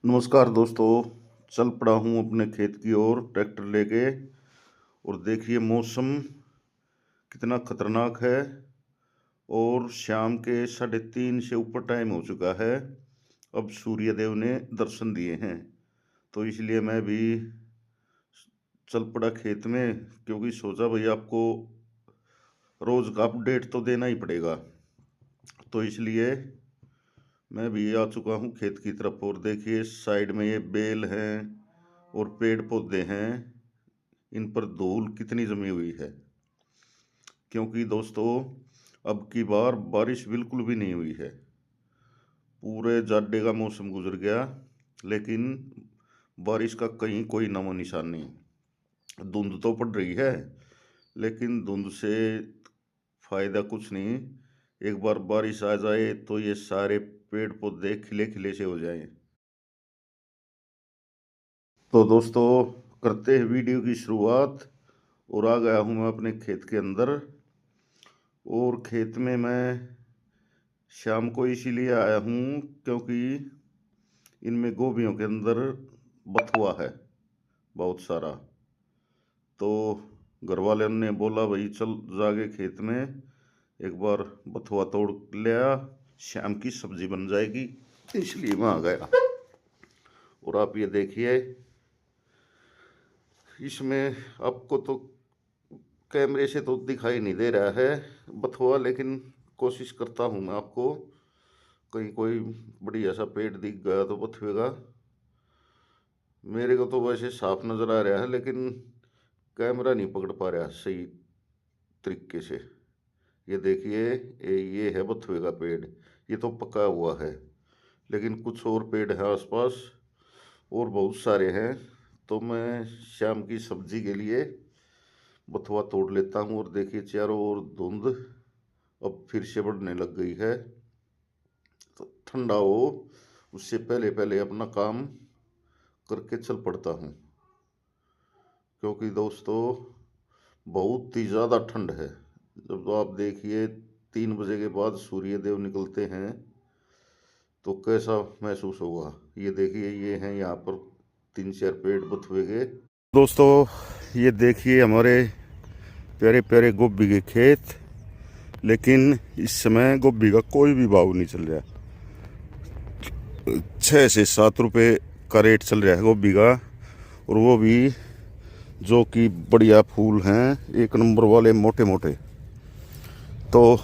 नमस्कार दोस्तों। चल पड़ा हूँ अपने खेत की ओर ट्रैक्टर लेके। और देखिए मौसम कितना खतरनाक है। और शाम के 3:30 से ऊपर टाइम हो चुका है। अब सूर्य देव ने दर्शन दिए हैं, तो इसलिए मैं भी चल पड़ा खेत में, क्योंकि सोचा भाई आपको रोज का अपडेट तो देना ही पड़ेगा। तो इसलिए मैं भी आ चुका हूँ खेत की तरफ। और देखिए साइड में ये बेल हैं और पेड़ पौधे हैं, इन पर धूल कितनी जमी हुई है। क्योंकि दोस्तों अब की बार बारिश बिल्कुल भी नहीं हुई है। पूरे जाड़े का मौसम गुजर गया, लेकिन बारिश का कहीं कोई नामो निशान नहीं। धुंध तो पड़ रही है, लेकिन धुंध से फायदा कुछ नहीं। एक बार बारिश आ जाए तो ये सारे पेड़ पौधे खिले खिले से हो जाएं। तो दोस्तों करते हैं वीडियो की शुरुआत। और आ गया हूँ मैं अपने खेत के अंदर। और खेत में मैं शाम को इसीलिए आया हूँ क्योंकि इनमें गोभियों के अंदर बथुआ है बहुत सारा। तो घर वाले ने बोला भाई चल जाके खेत में एक बार बथुआ तोड़ ले आ, शाम की सब्जी बन जाएगी। इसलिए मैं आ गया। और आप ये देखिए, इसमें आपको तो कैमरे से तो दिखाई नहीं दे रहा है बथुआ, लेकिन कोशिश करता हूँ मैं आपको। कहीं कोई बढ़िया सा पेड़ दिख गया तो बथुए का। मेरे को तो वैसे साफ नज़र आ रहा है, लेकिन कैमरा नहीं पकड़ पा रहा सही तरीके से। ये देखिए ये है बथुए का पेड़। ये तो पका हुआ है, लेकिन कुछ और पेड़ है आसपास और बहुत सारे हैं। तो मैं शाम की सब्जी के लिए बथुआ तोड़ लेता हूँ। और देखिए चारों ओर धुंध अब फिर से बढ़ने लग गई है। तो ठंडा हो उससे पहले पहले अपना काम करके चल पड़ता हूँ, क्योंकि दोस्तों बहुत ही ज़्यादा ठंड है। जब तो आप देखिए 3 बजे के बाद सूर्य देव निकलते हैं तो कैसा महसूस होगा। ये देखिए ये हैं यहाँ पर 3-4 पेड़ बथुए के। दोस्तों ये देखिए हमारे प्यारे प्यारे गोभी के खेत, लेकिन इस समय गोभी का कोई भी भाव नहीं चल रहा। 6 से 7 रुपये का रेट चल रहा है गोभी का। और वो भी जो कि बढ़िया फूल हैं, एक नंबर वाले मोटे मोटे। तो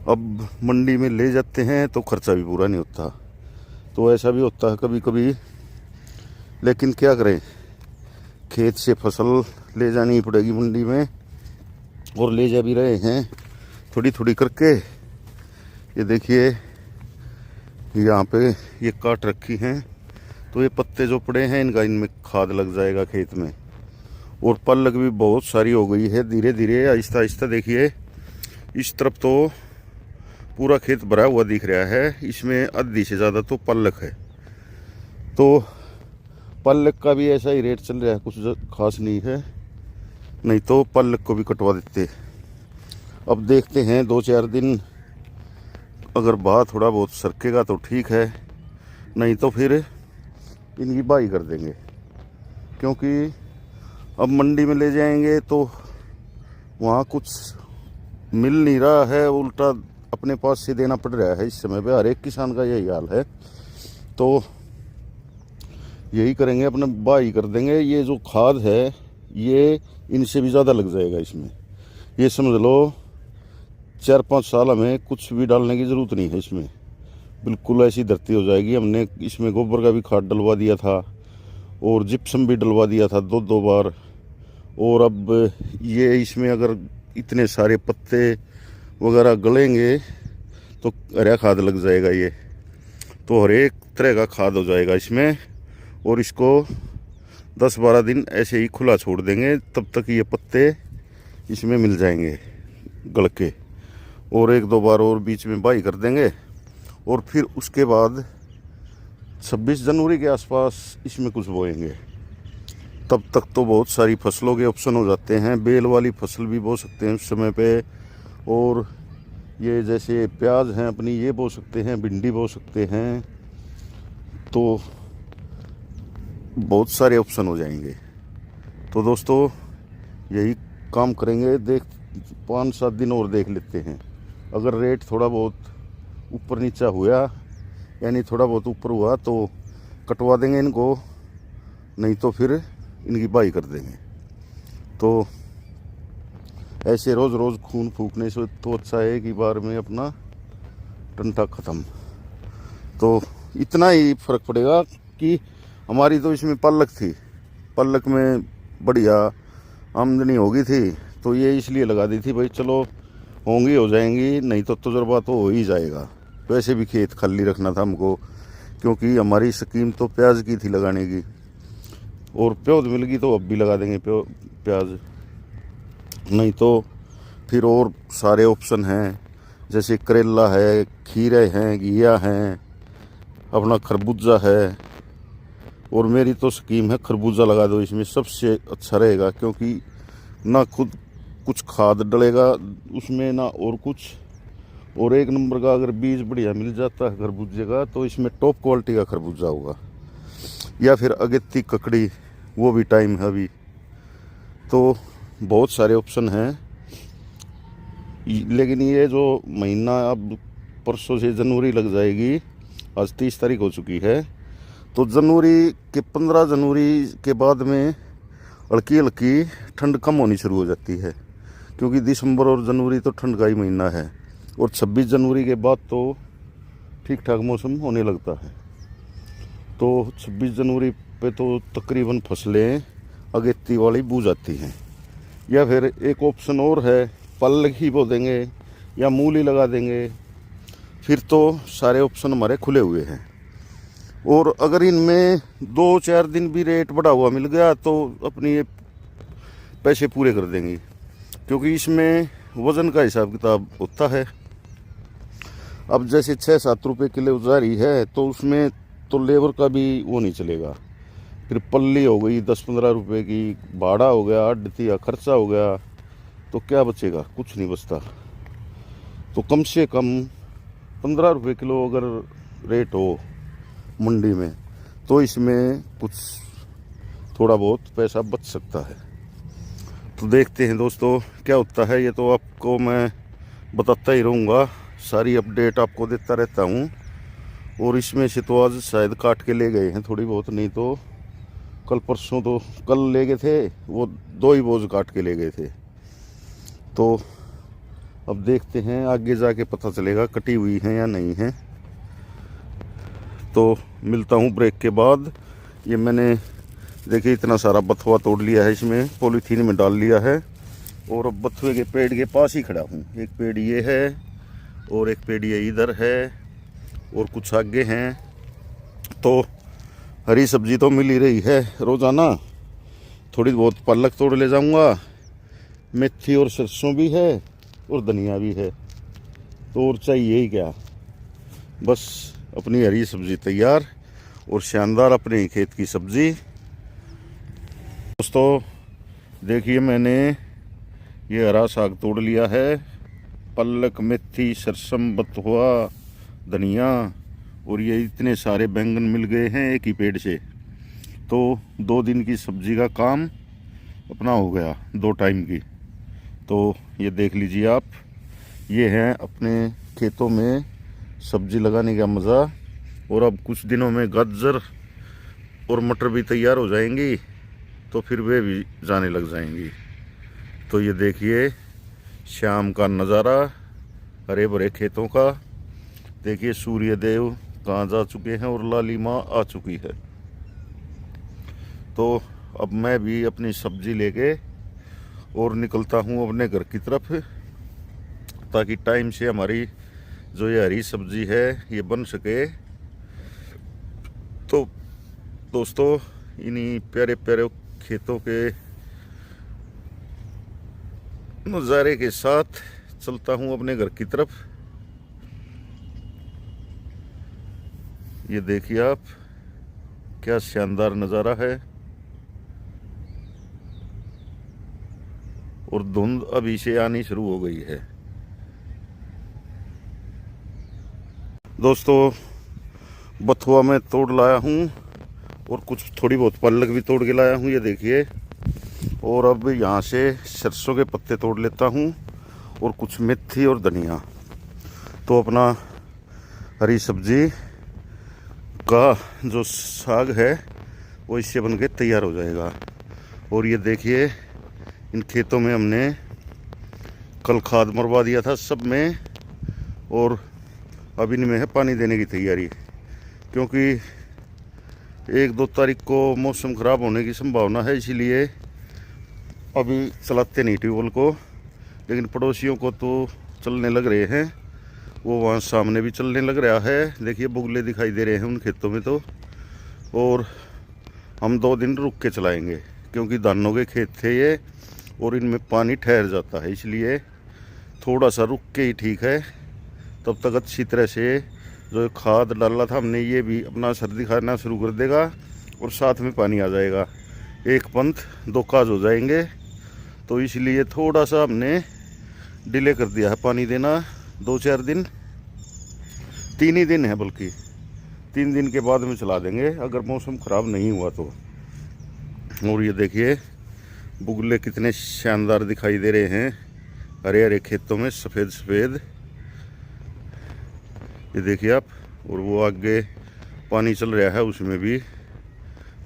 अब मंडी में ले जाते हैं तो खर्चा भी पूरा नहीं होता। तो ऐसा भी होता है कभी कभी, लेकिन क्या करें, खेत से फसल ले जानी पड़ेगी मंडी में। और ले जा भी रहे हैं थोड़ी थोड़ी करके। ये देखिए यहाँ पे ये काट रखी हैं, तो ये पत्ते जो पड़े हैं इनका इनमें खाद लग जाएगा खेत में। और पल्लक भी बहुत सारी हो गई है, धीरे धीरे आहिस्ता आहिस्ता। देखिए इस तरफ तो पूरा खेत भरा हुआ दिख रहा है, इसमें आधी से ज़्यादा तो पल्लक है। तो पल्लक का भी ऐसा ही रेट चल रहा है, कुछ खास नहीं है। नहीं तो पल्लक को भी कटवा देते। अब देखते हैं 2-4 दिन, अगर भाव थोड़ा बहुत सरकेगा तो ठीक है, नहीं तो फिर इनकी बाई कर देंगे। क्योंकि अब मंडी में ले जाएंगे तो वहाँ कुछ मिल नहीं रहा है, उल्टा अपने पास से देना पड़ रहा है। इस समय पे हर एक किसान का यही हाल है। तो यही करेंगे, अपना बाई कर देंगे। ये जो खाद है ये इनसे भी ज़्यादा लग जाएगा इसमें। ये समझ लो 4-5 साल हमें कुछ भी डालने की ज़रूरत नहीं है इसमें। बिल्कुल ऐसी धरती हो जाएगी। हमने इसमें गोबर का भी खाद डलवा दिया था और जिप्सम भी डलवा दिया था 2-2 बार। और अब ये इसमें अगर इतने सारे पत्ते वगैरह गलेंगे तो हरा खाद लग जाएगा ये। तो हर एक तरह का खाद हो जाएगा इसमें। और इसको 10-12 दिन ऐसे ही खुला छोड़ देंगे, तब तक ये पत्ते इसमें मिल जाएंगे गल के। और 1-2 बार और बीच में बाई कर देंगे। और फिर उसके बाद 26 जनवरी के आसपास इसमें कुछ बोएंगे। तब तक तो बहुत सारी फसलों के ऑप्शन हो जाते हैं। बेल वाली फसल भी बो सकते हैं उस समय पे। और ये जैसे प्याज हैं अपनी, ये बो सकते हैं, भिंडी बो सकते हैं। तो बहुत सारे ऑप्शन हो जाएंगे। तो दोस्तों यही काम करेंगे, 5-7 दिन और देख लेते हैं। अगर रेट थोड़ा बहुत ऊपर नीचा हुआ, यानी थोड़ा बहुत ऊपर हुआ, तो कटवा देंगे इनको, नहीं तो फिर इनकी बाई कर देंगे। तो ऐसे रोज़ रोज़ खून फूकने से तो अच्छा है कि बार में अपना टंटा ख़त्म। तो इतना ही फ़र्क पड़ेगा कि हमारी तो इसमें पल्लक थी, पल्लक में बढ़िया आमदनी होगी थी, तो ये इसलिए लगा दी थी भाई चलो होंगी हो जाएंगी, नहीं तो तजुर्बा तो हो ही जाएगा। वैसे भी खेत खाली रखना था हमको, क्योंकि हमारी स्कीम तो प्याज की थी लगाने की, और प्याज मिल गई तो अब भी लगा देंगे प्याज, नहीं तो फिर और सारे ऑप्शन हैं, जैसे करेला है, खीरे हैं, घिया हैं, अपना खरबूजा है। और मेरी तो स्कीम है खरबूजा लगा दो इसमें, सबसे अच्छा रहेगा, क्योंकि ना खुद कुछ खाद डलेगा उसमें ना और कुछ, और एक नंबर का अगर बीज बढ़िया मिल जाता है खरबूजे का, तो इसमें टॉप क्वालिटी का खरबूजा होगा। या फिर अगेती ककड़ी, वो भी टाइम है अभी। तो बहुत सारे ऑप्शन हैं, लेकिन ये जो महीना अब परसों से जनवरी लग जाएगी, आज 30 तारीख हो चुकी है, तो जनवरी के 15 जनवरी के बाद में हल्की हल्की ठंड कम होनी शुरू हो जाती है, क्योंकि दिसंबर और जनवरी तो ठंड का ही महीना है, और 26 जनवरी के बाद तो ठीक ठाक मौसम होने लगता है। तो 26 जनवरी पे तो तकरीबन फसलें अगेती वाली बू जाती हैं। या फिर एक ऑप्शन और है, पल्लक ही बो देंगे या मूली लगा देंगे, फिर तो सारे ऑप्शन हमारे खुले हुए हैं। और अगर इनमें 2-4 दिन भी रेट बढ़ा हुआ मिल गया तो अपनी ये पैसे पूरे कर देंगी, क्योंकि इसमें वज़न का हिसाब किताब होता है। अब जैसे 6-7 रुपये किलो जा रही है, तो उसमें तो लेबर का भी वो नहीं चलेगा, फिर पल्ली हो गई 10-15 रुपये की, भाड़ा हो गया, अड्डती का खर्चा हो गया, तो क्या बचेगा? कुछ नहीं बचता। तो कम से कम 15 रुपये किलो अगर रेट हो मंडी में, तो इसमें कुछ थोड़ा बहुत पैसा बच सकता है। तो देखते हैं दोस्तों क्या होता है। ये तो आपको मैं बताता ही रहूँगा, सारी अपडेट आपको देता रहता हूँ। और इसमें से तो आज शायद काट के ले गए हैं थोड़ी बहुत, नहीं तो कल परसों तो कल ले गए थे, वो 2 ही बोझ काट के ले गए थे। तो अब देखते हैं आगे जाके पता चलेगा कटी हुई है या नहीं है। तो मिलता हूँ ब्रेक के बाद। ये मैंने देखिए इतना सारा बथुआ तोड़ लिया है, इसमें पॉलीथीन में डाल लिया है, और अब बथुए के पेड़ के पास ही खड़ा हूँ। एक पेड़ ये है और एक पेड़ ये इधर है और कुछ आगे हैं। तो हरी सब्जी तो मिल ही रही है रोज़ाना, थोड़ी बहुत पालक तोड़ ले जाऊँगा, मेथी और सरसों भी है और धनिया भी है, तो और चाहिए ही क्या। बस अपनी हरी सब्जी तैयार और शानदार अपने ही खेत की सब्जी। दोस्तों देखिए मैंने ये हरा साग तोड़ लिया है, पल्लक, मेथी, सरसम, बथुआ, धनिया, और ये इतने सारे बैंगन मिल गए हैं एक ही पेड़ से। तो 2 दिन की सब्जी का काम अपना हो गया, 2 टाइम की। तो ये देख लीजिए आप, ये हैं अपने खेतों में सब्जी लगाने का मज़ा। और अब कुछ दिनों में गाजर और मटर भी तैयार हो जाएंगी, तो फिर वे भी जाने लग जाएंगी। तो ये देखिए शाम का नज़ारा हरे भरे खेतों का। देखिए सूर्य देव कहाँ जा चुके हैं और लाली माँ आ चुकी है। तो अब मैं भी अपनी सब्जी लेके और निकलता हूँ अपने घर की तरफ, ताकि टाइम से हमारी जो ये हरी सब्जी है ये बन सके। तो दोस्तों इन्हीं प्यारे प्यारे खेतों के नज़ारे के साथ चलता हूँ अपने घर की तरफ। ये देखिए आप, क्या शानदार नज़ारा है। और धुंध अभी से आनी शुरू हो गई है। दोस्तों बथुआ में तोड़ लाया हूँ और कुछ थोड़ी बहुत पालक भी तोड़ के लाया हूँ, ये देखिए। और अब यहाँ से सरसों के पत्ते तोड़ लेता हूँ और कुछ मेथी और धनिया। तो अपना हरी सब्जी का जो साग है वो इससे बन के तैयार हो जाएगा। और ये देखिए, इन खेतों में हमने कल खाद मरवा दिया था सब में, और अब इनमें है पानी देने की तैयारी, क्योंकि 1-2 तारीख को मौसम ख़राब होने की संभावना है। इसीलिए अभी चलाते नहीं ट्यूबवेल को, लेकिन पड़ोसियों को तो चलने लग रहे हैं। वो वहाँ सामने भी चलने लग रहा है। देखिए बुगले दिखाई दे रहे हैं उन खेतों में तो। और हम 2 दिन रुक के चलाएंगे, क्योंकि धानों के खेत थे ये और इनमें पानी ठहर जाता है, इसलिए थोड़ा सा रुक के ही ठीक है। तब तक अच्छी तरह से जो खाद डाला था हमने, ये भी अपना असर दिखाना शुरू कर देगा और साथ में पानी आ जाएगा। एक पंथ 2 काज हो जाएंगे। तो इसलिए थोड़ा सा हमने डिले कर दिया है पानी देना, 2-4 दिन, 3 ही दिन है, बल्कि 3 दिन के बाद में चला देंगे अगर मौसम ख़राब नहीं हुआ तो। और ये देखिए बुगले कितने शानदार दिखाई दे रहे हैं हरे हरे खेतों में, सफ़ेद सफ़ेद, ये देखिए आप। और वो आगे पानी चल रहा है, उसमें भी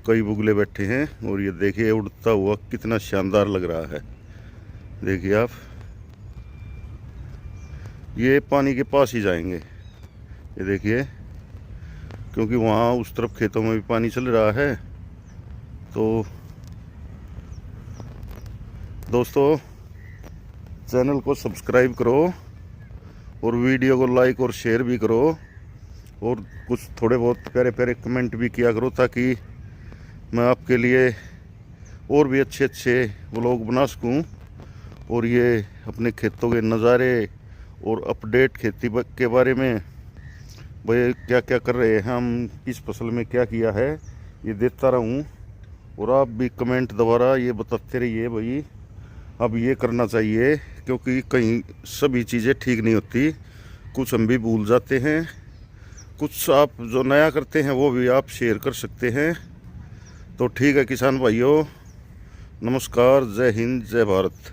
कई बुगले बैठे हैं। और ये देखिए उड़ता हुआ कितना शानदार लग रहा है, देखिए आप। ये पानी के पास ही जाएंगे, ये देखिए, क्योंकि वहाँ उस तरफ खेतों में भी पानी चल रहा है। तो दोस्तों, चैनल को सब्सक्राइब करो और वीडियो को लाइक और शेयर भी करो, और कुछ थोड़े बहुत प्यारे प्यारे कमेंट भी किया करो, ताकि मैं आपके लिए और भी अच्छे अच्छे व्लॉग बना सकूं। और ये अपने खेतों के नज़ारे और अपडेट खेती के बारे में, भाई क्या क्या कर रहे हैं हम, किस फसल में क्या किया है, ये देता रहूं। और आप भी कमेंट द्वारा ये बताते रहिए भाई अब ये करना चाहिए, क्योंकि कहीं सभी चीज़ें ठीक नहीं होती, कुछ हम भी भूल जाते हैं। कुछ आप जो नया करते हैं वो भी आप शेयर कर सकते हैं। तो ठीक है किसान भाइयों, नमस्कार, जय हिंद, जय भारत।